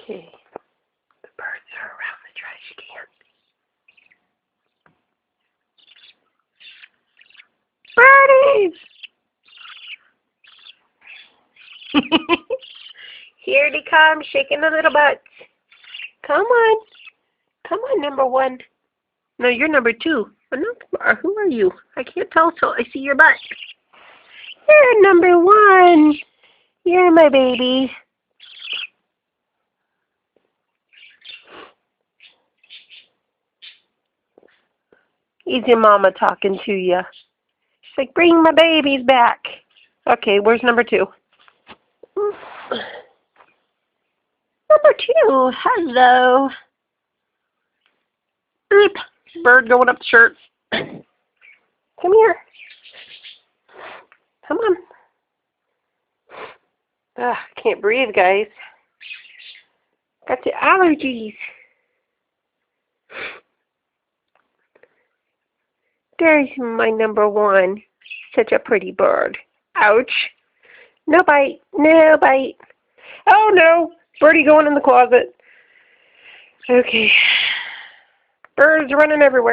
Okay. The birds are around the trash can. Birdies! Here they come, shaking the little butts. Come on. Come on, number one. No, you're number two. Who are you? I can't tell till I see your butt. You're number one. You're my baby. Is your mama talking to you? She's like, bring my babies back. Okay, where's number two? Number two, hello. Oop, bird going up the shirt. Come here. Come on. Ugh, can't breathe, guys. Got the allergies. There's my number one. Such a pretty bird. Ouch. No bite. No bite. Oh, no. Birdie going in the closet. Okay. Birds running everywhere.